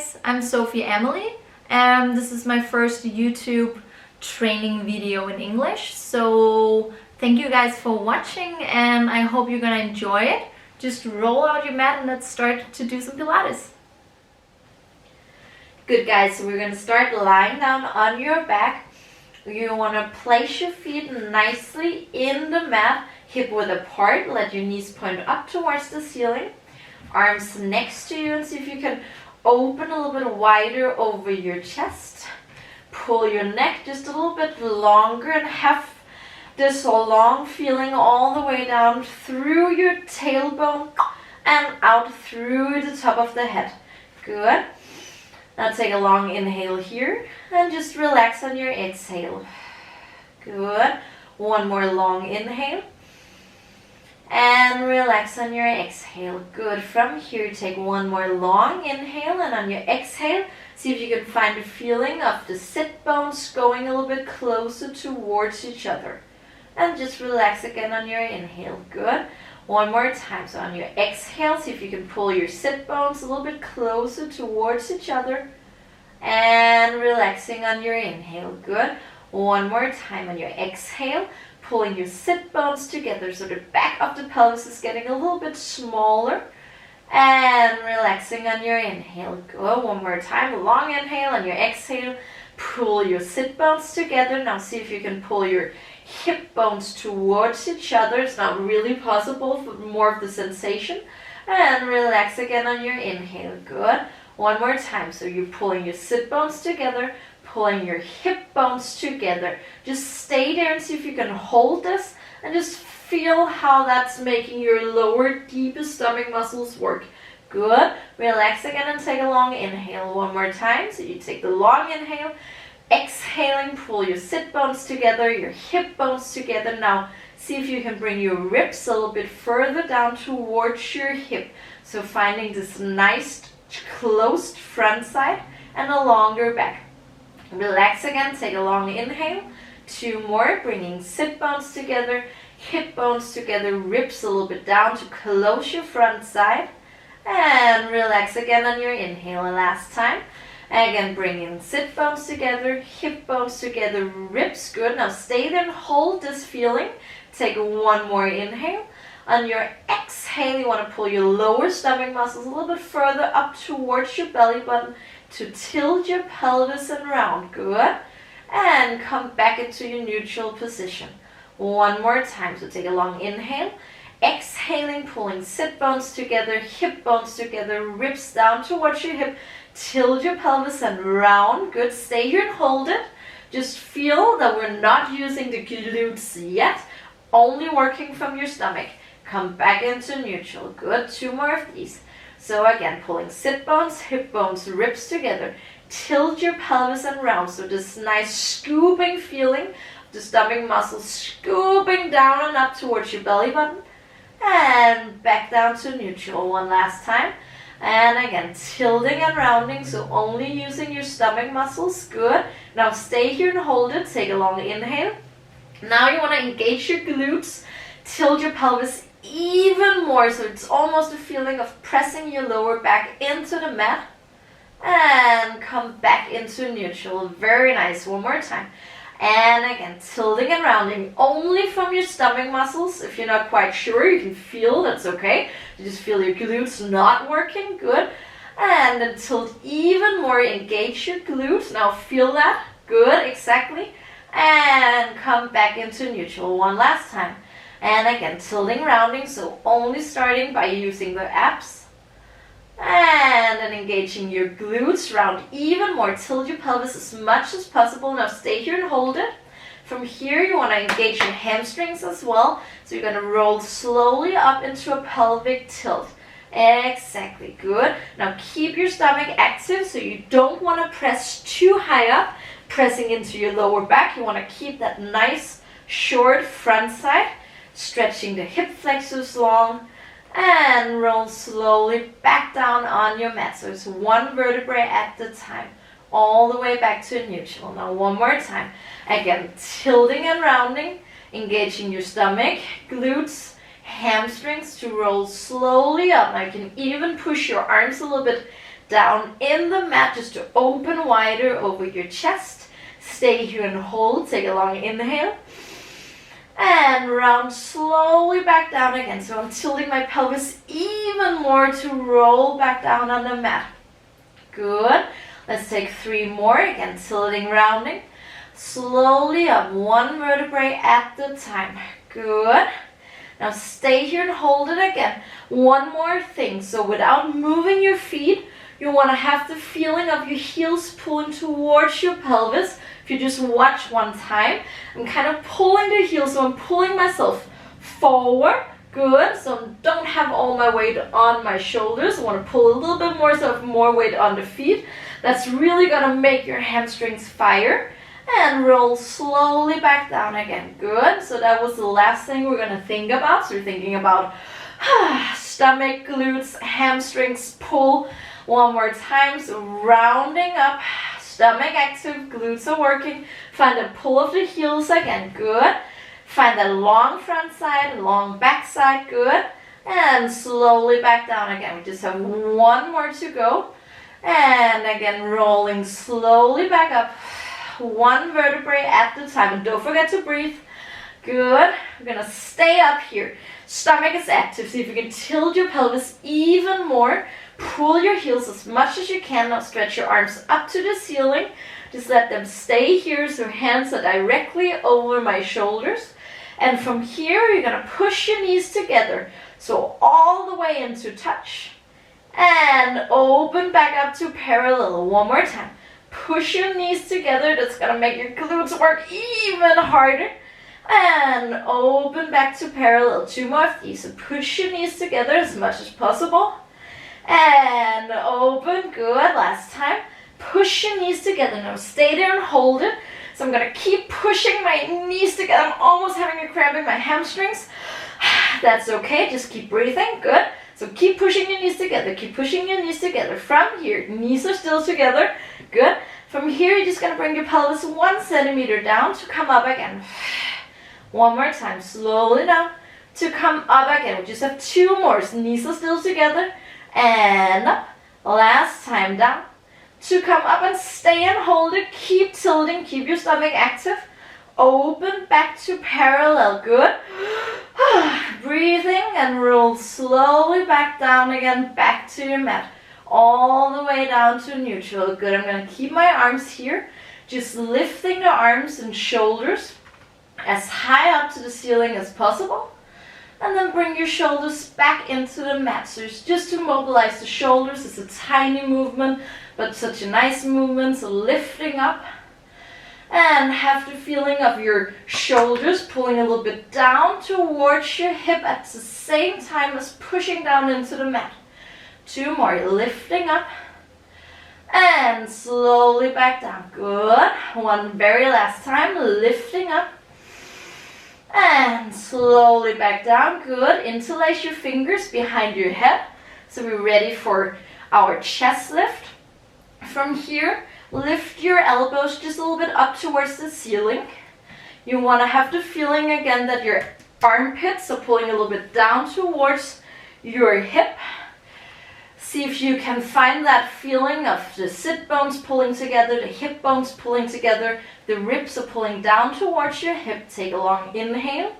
guys, I'm Sophie-Amalie and this is my first YouTube training video in English. So thank you guys for watching and I hope you're gonna enjoy it. Just roll out your mat and let's start to do some Pilates. Good guys, so we're gonna start lying down on your back. You wanna place your feet nicely in the mat, hip width apart, let your knees point up towards the ceiling. Arms next to you and see if you can open a little bit wider over your chest. Pull your neck just a little bit longer and have this long feeling all the way down through your tailbone and out through the top of the head. Good. Now take a long inhale here and just relax on your exhale. Good. One more long inhale. And relax on your exhale. Good. From here, take one more long inhale, and on your exhale, see if you can find a feeling of the sit bones going a little bit closer towards each other. And just relax again on your inhale. Good. One more time. So on your exhale, see if you can pull your sit bones a little bit closer towards each other. And relaxing on your inhale. Good. One more time on your exhale. Pulling your sit bones together so the back of the pelvis is getting a little bit smaller. And relaxing on your inhale. Good. One more time. Long inhale. On your exhale, pull your sit bones together. Now see if you can pull your hip bones towards each other. It's not really possible, for more of the sensation. And relax again on your inhale. Good. One more time. So you're pulling your sit bones together, pulling your hip bones together. Just stay there and see if you can hold this and just feel how that's making your lower deepest stomach muscles work. Good. Relax again and take a long inhale. One more time. So you take the long inhale, exhaling, pull your sit bones together, your hip bones together. Now see if you can bring your ribs a little bit further down towards your hip. So finding this nice closed front side and a longer back. Relax again, take a long inhale. Two more, bringing sit bones together, hip bones together, ribs a little bit down to close your front side. And relax again on your inhale. And last time. Again, bringing sit bones together, hip bones together, ribs. Good. Now stay there and hold this feeling. Take one more inhale. On your exhale, you want to pull your lower stomach muscles a little bit further up towards your belly button to tilt your pelvis and round. Good. And come back into your neutral position. One more time. So take a long inhale. Exhaling, pulling sit bones together, hip bones together, ribs down towards your hip. Tilt your pelvis and round. Good. Stay here and hold it. Just feel that we're not using the glutes yet. Only working from your stomach. Come back into neutral. Good. Two more of these. So again, pulling sit bones, hip bones, ribs together. Tilt your pelvis and round. So this nice scooping feeling. The stomach muscles scooping down and up towards your belly button. And back down to neutral. One last time. And again, tilting and rounding. So only using your stomach muscles. Good. Now stay here and hold it. Take a long inhale. Now you want to engage your glutes. Tilt your pelvis even more, so it's almost a feeling of pressing your lower back into the mat and come back into neutral. Very nice. One more time. And again, tilting and rounding only from your stomach muscles. If you're not quite sure, you can feel, that's okay. You just feel your glutes not working. Good. And then tilt even more. Engage your glutes. Now feel that. Good. Exactly. And come back into neutral. One last time. And again, tilting, rounding, so only starting by using the abs. And then engaging your glutes, round even more. Tilt your pelvis as much as possible. Now stay here and hold it. From here, you want to engage your hamstrings as well. So you're going to roll slowly up into a pelvic tilt. Exactly. Good. Now keep your stomach active, so you don't want to press too high up, pressing into your lower back. You want to keep that nice, short front side. Stretching the hip flexors long and roll slowly back down on your mat. So it's one vertebrae at a time, all the way back to neutral. Now one more time. Again, tilting and rounding, engaging your stomach, glutes, hamstrings to roll slowly up. Now you can even push your arms a little bit down in the mat just to open wider over your chest. Stay here and hold. Take a long inhale. And round slowly back down again. So I'm tilting my pelvis even more to roll back down on the mat. Good. Let's take 3 more. Again, tilting, rounding. Slowly up, 1 vertebrae at the time. Good. Now stay here and hold it again. One more thing. So without moving your feet, you want to have the feeling of your heels pulling towards your pelvis. If you just watch one time, I'm kind of pulling the heels, so I'm pulling myself forward. Good. So I don't have all my weight on my shoulders. I want to pull a little bit more, so I have more weight on the feet. That's really going to make your hamstrings fire. And roll slowly back down again. Good. So that was the last thing we're going to think about. So we're thinking about stomach, glutes, hamstrings, pull. One more time. So rounding up. Stomach active, glutes are working. Find the pull of the heels again. Good. Find that long front side, long back side. Good. And slowly back down again. We just have 1 more to go. And again, rolling slowly back up. 1 vertebrae at the time. And don't forget to breathe. Good. We're going to stay up here. Stomach is active. See if you can tilt your pelvis even more. Pull your heels as much as you can. Now stretch your arms up to the ceiling. Just let them stay here so hands are directly over my shoulders. And from here, you're going to push your knees together. So all the way into touch. And open back up to parallel. One more time. Push your knees together. That's going to make your glutes work even harder. And open back to parallel. 2 more of these. So push your knees together as much as possible. And open. Good. Last time. Push your knees together. Now stay there and hold it. So I'm going to keep pushing my knees together. I'm almost having a cramp in my hamstrings. That's okay. Just keep breathing. Good. So keep pushing your knees together. Keep pushing your knees together. From here, knees are still together. Good. From here, you're just going to bring your pelvis 1 centimeter down to come up again. 1 more time. Slowly down to come up again. We just have 2 more. So knees are still together. And up. Last time down to come up and stay and hold it. Keep tilting. Keep your stomach active. Open back to parallel. Good. Breathing and roll slowly back down again. Back to your mat. All the way down to neutral. Good. I'm going to keep my arms here. Just lifting the arms and shoulders as high up to the ceiling as possible. And then bring your shoulders back into the mat. So it's just to mobilize the shoulders. It's a tiny movement, but such a nice movement. So lifting up. And have the feeling of your shoulders pulling a little bit down towards your hip at the same time as pushing down into the mat. 2 more. Lifting up. And slowly back down. Good. 1 very last time. Lifting up. And slowly back down. Good. Interlace your fingers behind your head. So we're ready for our chest lift. From here, lift your elbows just a little bit up towards the ceiling. You want to have the feeling again that your armpits are pulling a little bit down towards your hip. See if you can find that feeling of the sit bones pulling together, the hip bones pulling together, the ribs are pulling down towards your hip. Take a long inhale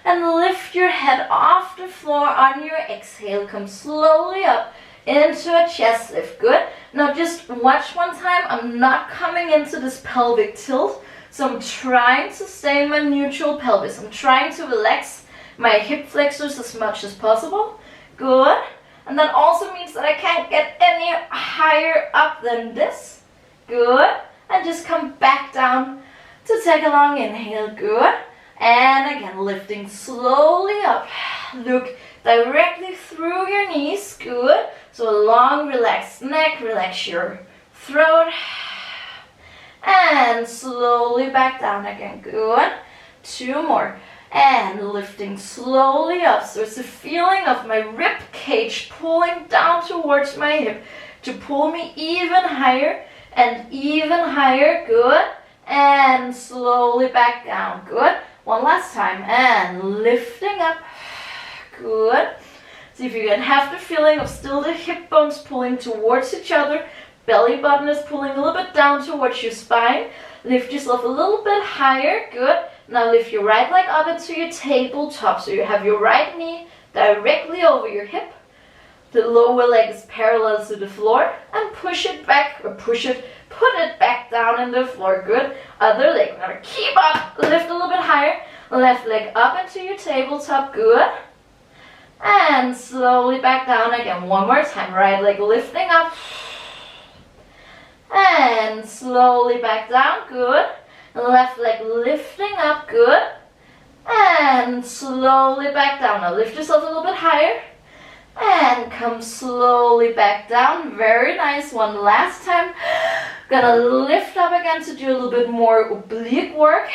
and lift your head off the floor on your exhale. Come slowly up into a chest lift. Good. Now just watch one time. I'm not coming into this pelvic tilt. So I'm trying to stay in my neutral pelvis. I'm trying to relax my hip flexors as much as possible. Good. And that also means that I can't get any higher up than this. Good. And just come back down to take a long inhale. Good. And again, lifting slowly up. Look directly through your knees. Good. So a long relaxed neck. Relax your throat. And slowly back down again. Good. 2 more. And lifting slowly up. So it's a feeling of my rib cage pulling down towards my hip to pull me even higher and even higher. Good. And slowly back down. Good. 1 last time. And lifting up. Good. See if you can have the feeling of still the hip bones pulling towards each other. Belly button is pulling a little bit down towards your spine. Lift yourself a little bit higher. Good. Now lift your right leg up into your tabletop. So you have your right knee directly over your hip. The lower leg is parallel to the floor. And push it back, or put it back down in the floor. Good. Other leg. Now keep up. Lift a little bit higher. Left leg up into your tabletop. Good. And slowly back down again. One more time. Right leg lifting up. And slowly back down. Good. Left leg lifting up. Good. And slowly back down. Now lift yourself a little bit higher. And come slowly back down. Very nice. One last time. Gonna lift up again to do a little bit more oblique work.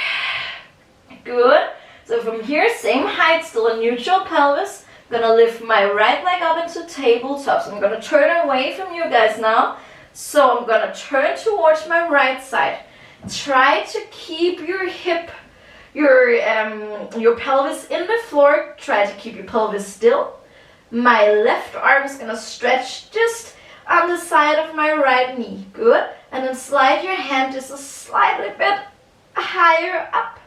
Good. So from here, same height, still a neutral pelvis. Gonna lift my right leg up into tabletop. So I'm gonna turn away from you guys now. So I'm gonna turn towards my right side. Try to keep your hip, your pelvis in the floor. Try to keep your pelvis still. My left arm is gonna stretch just on the side of my right knee. Good. And then slide your hand just a slightly bit higher up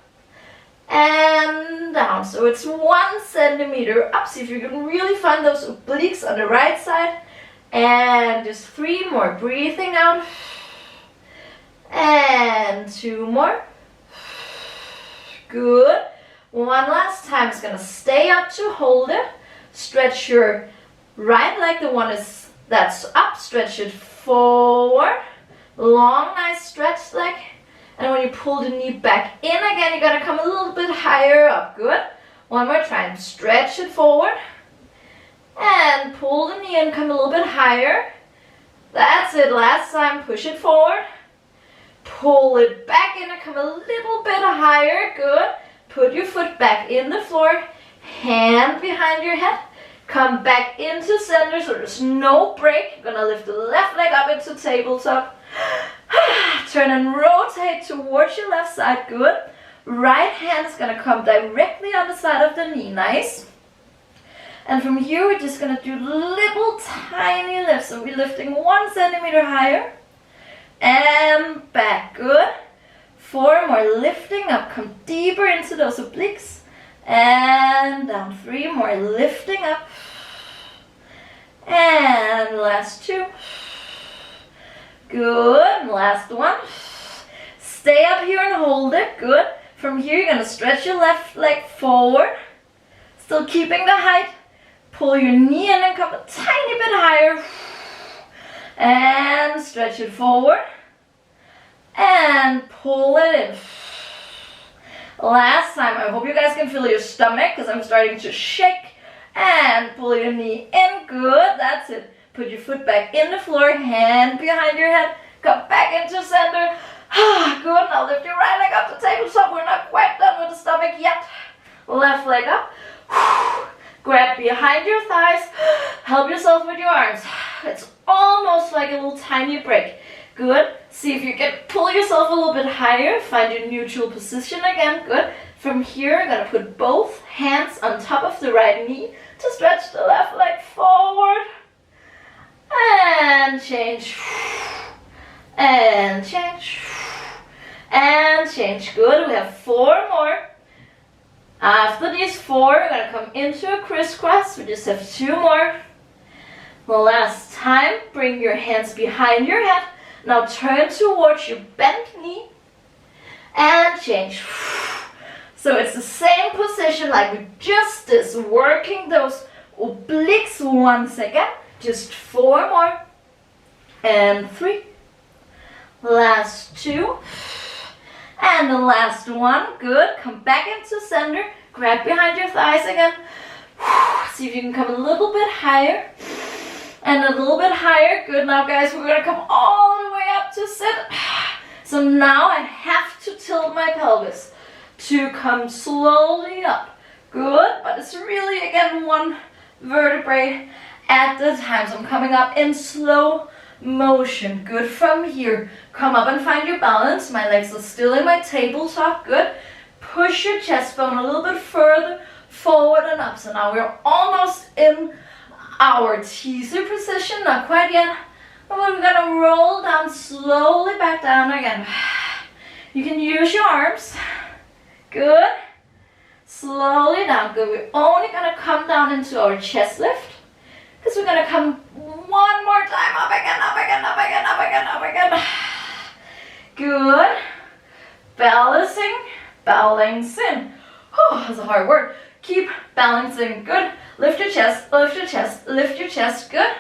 and down. So it's 1 centimeter up. See if you can really find those obliques on the right side. And just 3 more. Breathing out. And 2 more. Good. One last time. It's gonna stay up to hold it. Stretch your right leg, the one that's up. Stretch it forward. Long, nice stretch leg. And when you pull the knee back in again, you're gonna come a little bit higher up. Good. One more time. Stretch it forward. And pull the knee in, come a little bit higher. That's it. Last time. Push it forward. Pull it back in and come a little bit higher. Good. Put your foot back in the floor. Hand behind your head. Come back into center so there's no break. You're gonna lift the left leg up into tabletop. Turn and rotate towards your left side. Good. Right hand is gonna come directly on the side of the knee. Nice. And from here we're just gonna do little tiny lifts. So we're lifting 1 centimeter higher. And back. Good. 4 more. Lifting up. Come deeper into those obliques. And down. 3 more. Lifting up. And last 2. Good. Last 1. Stay up here and hold it. Good. From here, you're going to stretch your left leg forward. Still keeping the height. Pull your knee in and come a tiny bit higher. And stretch it forward. And pull it in. Last time. I hope you guys can feel your stomach because I'm starting to shake. And pull your knee in. Good. That's it. Put your foot back in the floor. Hand behind your head. Come back into center. Good. Now lift your right leg up to tabletop. We're not quite done with the stomach yet. Left leg up. Grab behind your thighs. Help yourself with your arms. It's almost like a little tiny break. Good. See if you can pull yourself a little bit higher. Find your neutral position again. Good. From here, I'm going to put both hands on top of the right knee to stretch the left leg forward. And change. And change. And change. Good. We have 4 more. After these 4, we're going to come into a crisscross. We just have 2 more. The last time, bring your hands behind your head. Now turn towards your bent knee and change. So it's the same position like we just did, working those obliques once again. Just 4 more. And 3. Last 2. And the last 1. Good. Come back into center. Grab behind your thighs again. See if you can come a little bit higher. And a little bit higher. Good. Now guys, we're going to come all the way up to sit. So now I have to tilt my pelvis to come slowly up. Good. But it's really, again, 1 vertebrae at a time. So I'm coming up in slow motion. Good. From here, come up and find your balance. My legs are still in my tabletop. Good. Push your chest bone a little bit further forward and up. So now we're almost in our teaser position, not quite yet. But we're gonna roll down slowly back down again. You can use your arms. Good. Slowly down. Good. We're only gonna come down into our chest lift. Because we're gonna come one more time. Up again, up again, up again, up again, up again. Good. Balancing. Balancing. Oh, that's a hard word. Keep balancing. Good. Lift your chest, lift your chest, lift your chest. Good.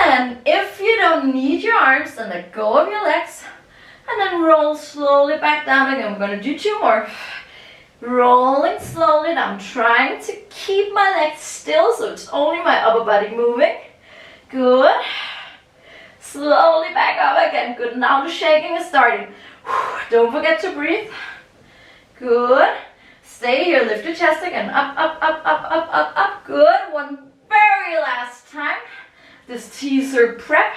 And if you don't need your arms, then let go of your legs. And then roll slowly back down again. We're going to do 2 more. Rolling slowly down. Trying to keep my legs still so it's only my upper body moving. Good. Slowly back up again. Good. Now the shaking is starting. Don't forget to breathe. Good. Stay here. Lift your chest again. Up, up, up, up, up, up, up. Good. One very last time. This teaser prep.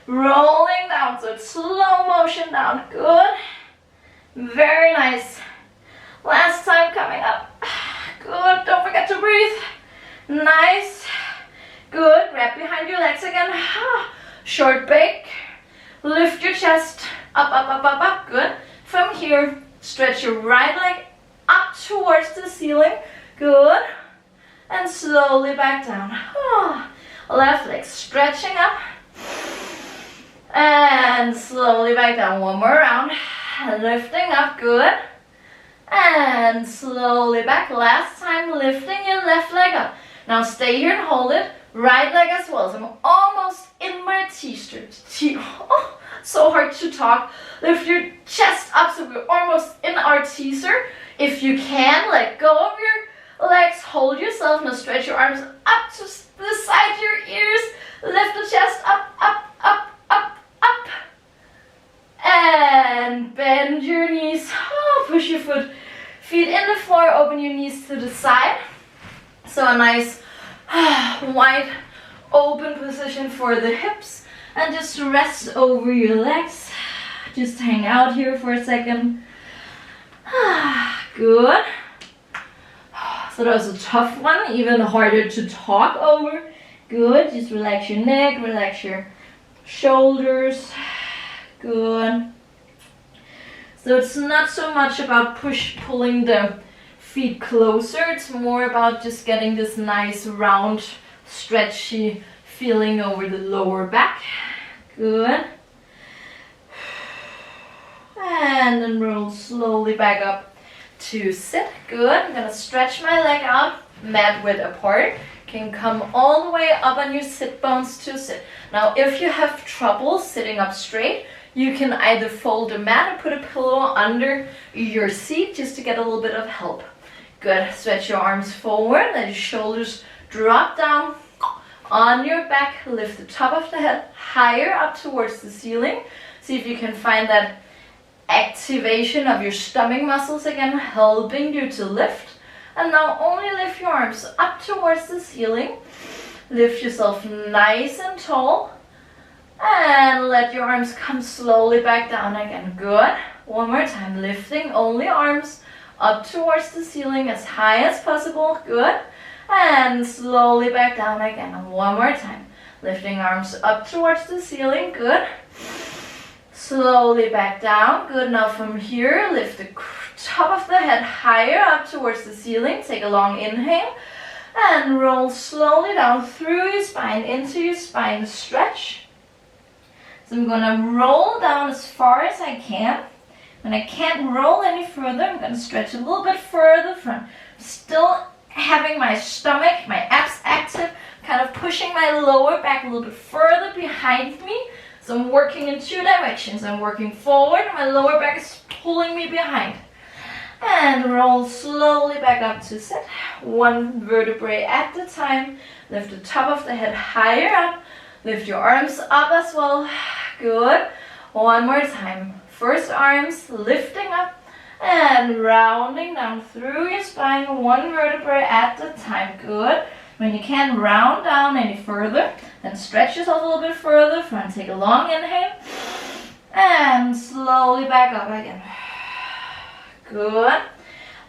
Rolling down. So it's slow motion down. Good. Very nice. Last time coming up. Good. Don't forget to breathe. Nice. Good. Grab behind your legs again. Short bake. Lift your chest. Up, up, up, up, up. Good. From here, stretch your right leg up towards the ceiling. Good. And slowly back down. Left leg stretching up. And slowly back down. One more round. Lifting up. Good. And slowly back. Last time, lifting your left leg up. Now stay here and hold it. Right leg as well. So I'm almost in my teaser. So hard to talk. Lift your chest up so we're almost in our teaser. If you can, let go of your legs. Hold yourself. Now stretch your arms up to the side of your ears. Lift the chest up, up, up, up, up. And bend your knees. Push your feet in the floor. Open your knees to the side. So a nice wide open position for the hips. And just rest over your legs. Just hang out here for a second. Good. So that was a tough one, even harder to talk over. Good. Just relax your neck, relax your shoulders. Good. So it's not so much about pulling the feet closer. It's more about just getting this nice round, stretchy feeling over the lower back. Good. And then roll slowly back up to sit. Good. I'm going to stretch my leg out, mat width apart. Can come all the way up on your sit bones to sit. Now, if you have trouble sitting up straight, you can either fold the mat or put a pillow under your seat just to get a little bit of help. Good. Stretch your arms forward. Let your shoulders drop down on your back. Lift the top of the head higher up towards the ceiling. See if you can find that activation of your stomach muscles again, helping you to lift. And now only lift your arms up towards the ceiling. Lift yourself nice and tall. And let your arms come slowly back down again. Good. One more time. Lifting only arms up towards the ceiling as high as possible. Good. And slowly back down again. And one more time. Lifting arms up towards the ceiling. Good. Slowly back down. Good. Now from here, lift the top of the head higher up towards the ceiling. Take a long inhale. And roll slowly down through your spine, into your spine stretch. So I'm going to roll down as far as I can. When I can't roll any further, I'm going to stretch a little bit further front. Still having my stomach, my abs active, kind of pushing my lower back a little bit further behind me. So I'm working in 2 directions. I'm working forward, my lower back is pulling me behind. And roll slowly back up to sit. 1 vertebrae at a time. Lift the top of the head higher up. Lift your arms up as well. Good. One more time. First arms lifting up and rounding down through your spine, 1 vertebrae at a time. Good. When you can't round down any further, then stretch yourself a little bit further. Front, take a long inhale. And slowly back up again. Good.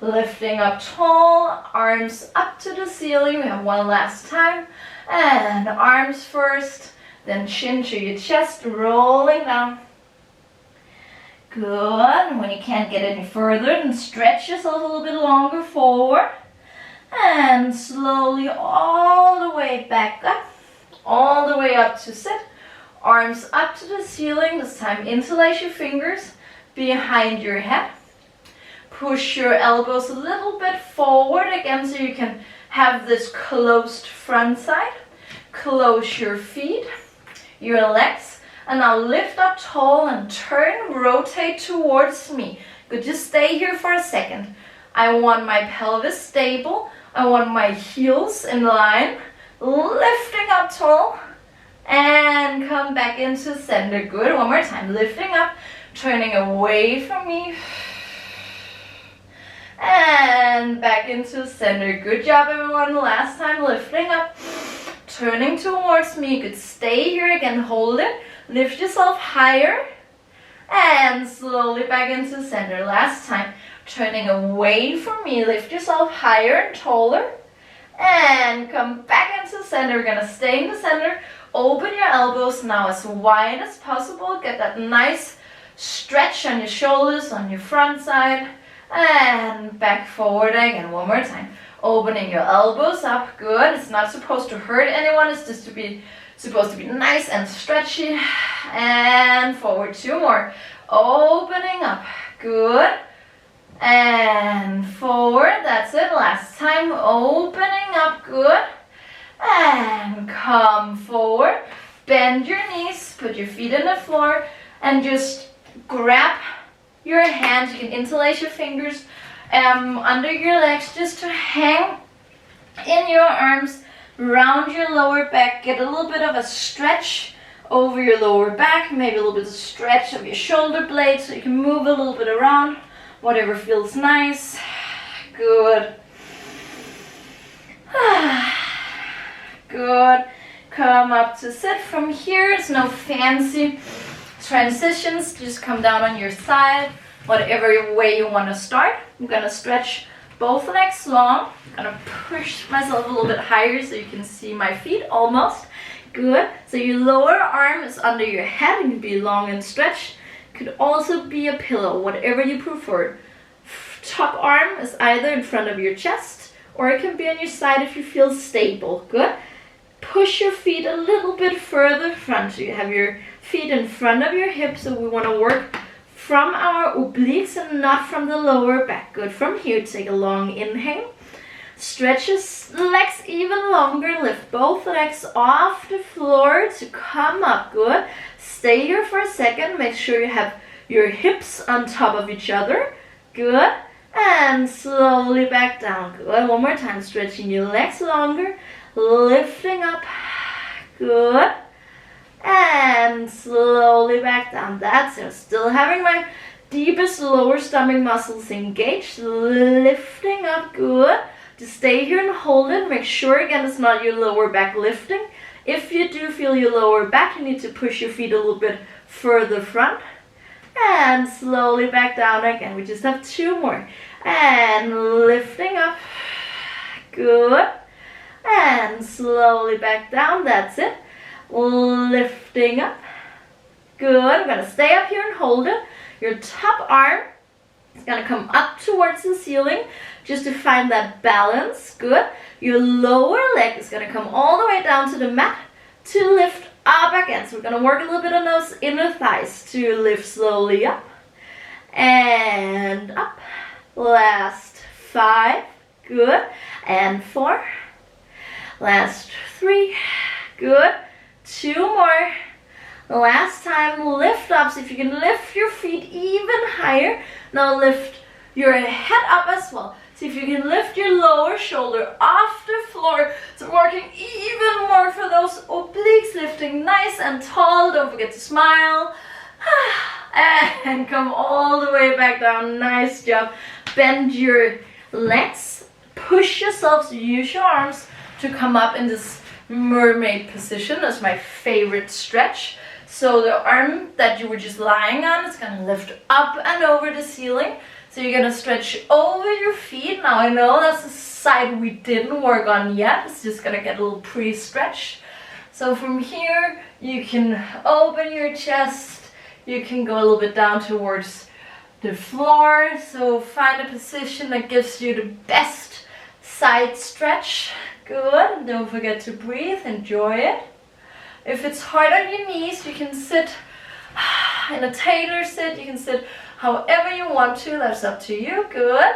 Lifting up tall, arms up to the ceiling. We have one last time. And arms first, then chin to your chest, rolling down. Good. And when you can't get any further, then stretch yourself a little bit longer forward. And slowly all the way back up, all the way up to sit. Arms up to the ceiling. This time interlace your fingers behind your head. Push your elbows a little bit forward again so you can have this closed front side. Close your feet, your legs, and now lift up tall and turn, rotate towards me. Good, just stay here for a second. I want my pelvis stable. I want my heels in line. Lifting up tall and come back into center. Good, one more time. Lifting up, turning away from me. And back into center. Good job, everyone. Last time, lifting up, turning towards me. Good, stay here again. Hold it. Lift yourself higher. And slowly back into center. Last time, turning away from me. Lift yourself higher and taller. And come back into center. We're going to stay in the center. Open your elbows now as wide as possible. Get that nice stretch on your shoulders, on your front side. And back forward again. One more time. Opening your elbows up. Good. It's not supposed to hurt anyone. It's just supposed to be nice and stretchy. And forward. Two more. Opening up. Good. And forward. That's it. Last time. Opening up. Good. And come forward. Bend your knees. Put your feet on the floor. And just grab your hands. You can interlace your fingers under your legs just to hang in your arms. Round your lower back. Get a little bit of a stretch over your lower back. Maybe a little bit of stretch of your shoulder blades so you can move a little bit around. Whatever feels nice. Good. Good. Come up to sit. From here, it's no fancy transitions. Just come down on your side, whatever way you want to start. I'm going to stretch both legs long. I'm going to push myself a little bit higher so you can see my feet almost. Good. So your lower arm is under your head. It can be long and stretched. Could also be a pillow, whatever you prefer. Top arm is either in front of your chest or it can be on your side if you feel stable. Good. Push your feet a little bit further front. So you have your feet in front of your hips. So we want to work from our obliques and not from the lower back. Good. From here, take a long inhale. Stretch your legs even longer. Lift both legs off the floor to come up. Good. Stay here for a second. Make sure you have your hips on top of each other. Good. And slowly back down. Good. One more time. Stretching your legs longer. Lifting up. Good. And slowly back down. That's it. Still having my deepest lower stomach muscles engaged. Lifting up. Good. Just stay here and hold it. Make sure again it's not your lower back lifting. If you do feel your lower back, you need to push your feet a little bit further front. And slowly back down again. We just have two more. And lifting up. Good. And slowly back down. That's it. Lifting up. Good. I'm going to stay up here and hold it. Your top arm is going to come up towards the ceiling just to find that balance. Good. Your lower leg is going to come all the way down to the mat to lift up again. So we're going to work a little bit on those inner thighs to lift slowly up and up. Last 5. Good. And 4. Last 3. Good. 2 more. Last time, lift up. So if you can lift your feet even higher. Now lift your head up as well. So if you can lift your lower shoulder off the floor. So working even more for those obliques. Lifting nice and tall. Don't forget to smile. And come all the way back down. Nice job. Bend your legs. Push yourself. So use your arms to come up in this mermaid position. That's my favorite stretch. So the arm that you were just lying on is going to lift up and over the ceiling. So you're gonna stretch over your feet. Now I know that's the side we didn't work on yet. It's just gonna get a little pre-stretched. So from here, you can open your chest. You can go a little bit down towards the floor. So find a position that gives you the best side stretch. Good. Don't forget to breathe. Enjoy it. If it's hard on your knees, you can sit in a tailor sit. You can sit however you want to. That's up to you. Good.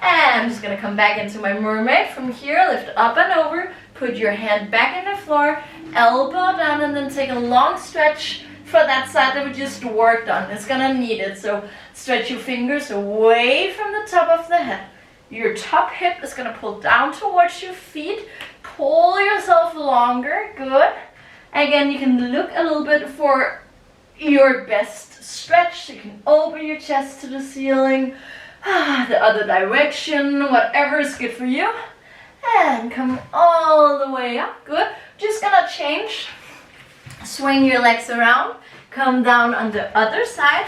And I'm just going to come back into my mermaid. From here, lift up and over. Put your hand back in the floor. Elbow down, and then take a long stretch for that side that we just worked on. It's going to need it. So stretch your fingers away from the top of the head. Your top hip is going to pull down towards your feet. Pull yourself longer. Good. Again, you can look a little bit for your best stretch. You can open your chest to the ceiling, the other direction, whatever is good for you. And come all the way up. Good. Just gonna change. Swing your legs around. Come down on the other side.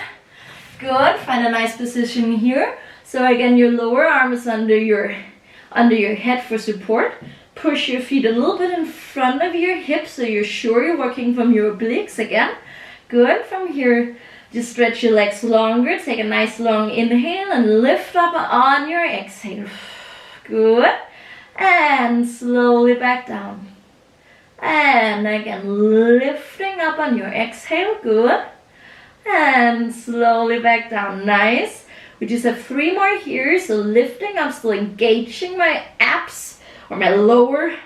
Good. Find a nice position here. So again, your lower arm is under your head for support. Push your feet a little bit in front of your hips so you're sure you're working from your obliques again. Good. From here, just stretch your legs longer. Take a nice long inhale and lift up on your exhale. Good. And slowly back down. And again, lifting up on your exhale. Good. And slowly back down. Nice. We just have 3 more here. So lifting up, still engaging my abs or my lower,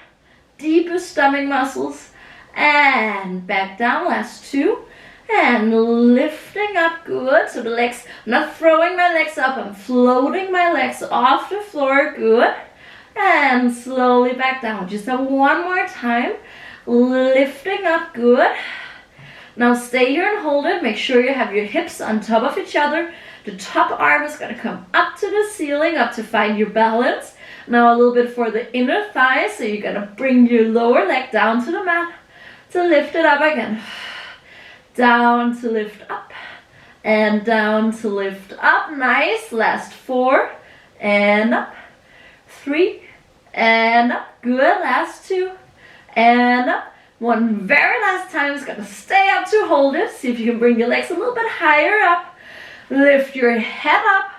deepest stomach muscles. And back down. Last 2. And lifting up. Good. So the legs, I'm not throwing my legs up. I'm floating my legs off the floor. Good. And slowly back down. Just have 1 more time. Lifting up. Good. Now stay here and hold it. Make sure you have your hips on top of each other. The top arm is going to come up to the ceiling, up to find your balance. Now a little bit for the inner thigh. So you're going to bring your lower leg down to the mat to lift it up again. Down to lift up. And down to lift up. Nice. Last 4. And up. 3. And up. Good. Last 2. And up. 1 very last time. It's going to stay up to hold it. See if you can bring your legs a little bit higher up. Lift your head up.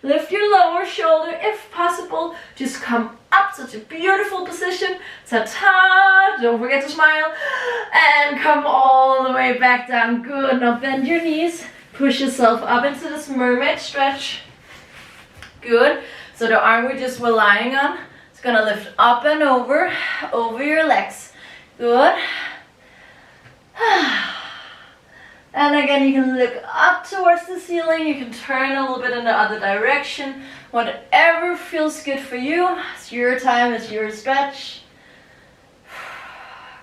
Lift your lower shoulder if possible. Just come up. Such a beautiful position. Ta-ta. Don't forget to smile. And come all the way back down. Good. Now bend your knees. Push yourself up into this mermaid stretch. Good. So the arm we just were lying on, it's going to lift up and over your legs. Good. And again, you can look up towards the ceiling. You can turn a little bit in the other direction. Whatever feels good for you. It's your time, it's your stretch.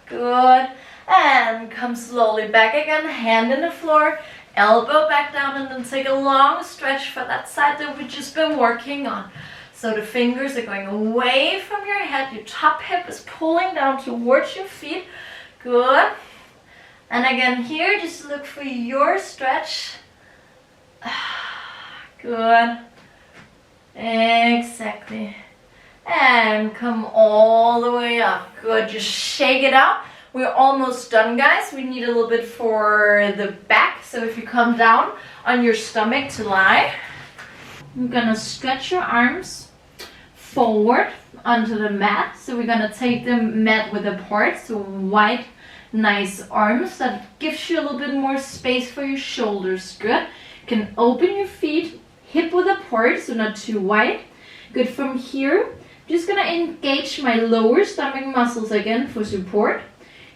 Good. And come slowly back again. Hand in the floor. Elbow back down, and then take a long stretch for that side that we've just been working on. So the fingers are going away from your head. Your top hip is pulling down towards your feet. Good. And again here, just look for your stretch. Good. Exactly. And come all the way up. Good. Just shake it out. We're almost done, guys. We need a little bit for the back. So if you come down on your stomach to lie, you're gonna stretch your arms forward onto the mat. So we're gonna take the mat width apart. So wide, nice arms. That gives you a little bit more space for your shoulders. Good. You can open your feet, hip width apart, so not too wide. Good. From here, I'm just gonna engage my lower stomach muscles again for support.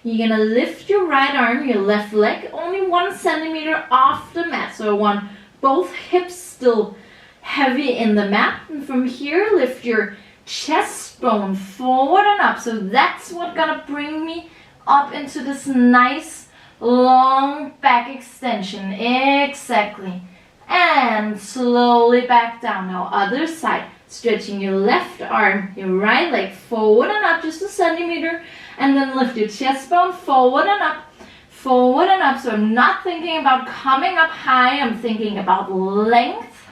You're gonna lift your right arm, your left leg, only 1 centimeter off the mat. So I want both hips still heavy in the mat. And from here, lift your chest bone forward and up. So that's what's gonna bring me up into this nice long back extension. Exactly. And slowly back down. Now other side. Stretching your left arm, your right leg forward and up just 1 centimeter. And then lift your chest bone forward and up. Forward and up. So I'm not thinking about coming up high. I'm thinking about length.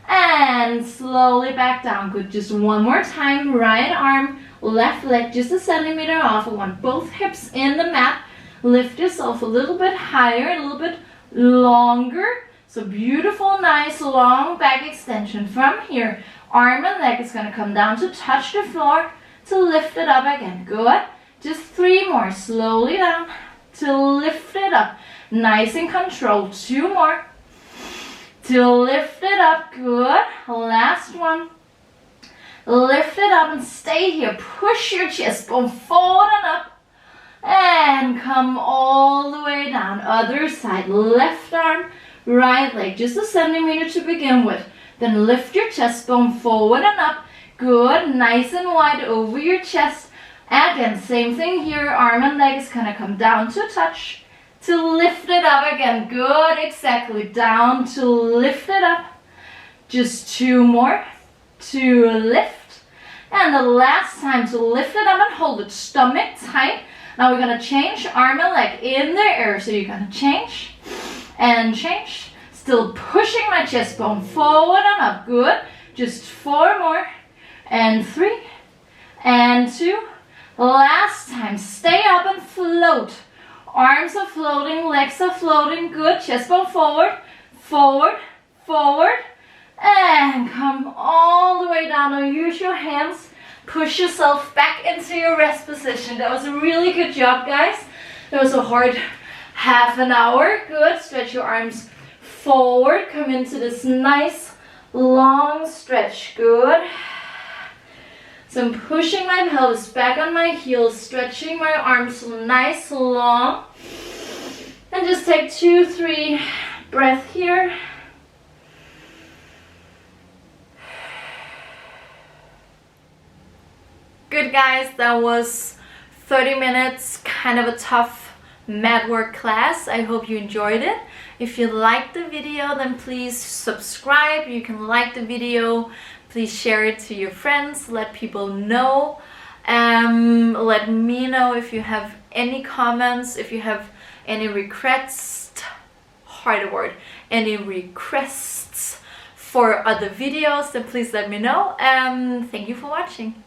and slowly back down. Good, just one more time. Right arm, left leg just a centimeter off. I want both hips in the mat. Lift yourself a little bit higher, a little bit longer. So beautiful, nice, long back extension. From here, arm and leg is going to come down to touch the floor, to lift it up again. Good. Just 3 more. Slowly down to lift it up. Nice and controlled. 2 more. To lift it up. Good. Last one. Lift it up and stay here. Push your chest bone forward and up. And come all the way down. Other side. Left arm, right leg. Just a centimeter to begin with. Then lift your chest bone forward and up. Good. Nice and wide over your chest. Again, same thing here. Arm and leg is going to come down to touch. To lift it up again. Good. Exactly. Down to lift it up. Just 2 more. To lift. And the last time to lift it up and hold it. Stomach tight. Now we're going to change arm and leg in the air. So you're going to change and change. Still pushing my chest bone forward and up. Good. Just 4 more. And 3. And 2. Last time. Stay up and float. Arms are floating. Legs are floating. Good. Chest bone forward. Forward. Forward. And come all the way down. Now use your hands. Push yourself back into your rest position. That was a really good job, guys. That was a hard half an hour. Good. Stretch your arms forward. Come into this nice long stretch. Good. So I'm pushing my pelvis back on my heels, stretching my arms nice long. And just take 2, 3 breaths here. Good, guys, that was 30 minutes, kind of a tough mat work class. I hope you enjoyed it. If you liked the video, then please subscribe. You can like the video. Please share it to your friends. Let people know. Let me know if you have any comments, if you have any requests, hard word, any requests for other videos, then please let me know. Thank you for watching.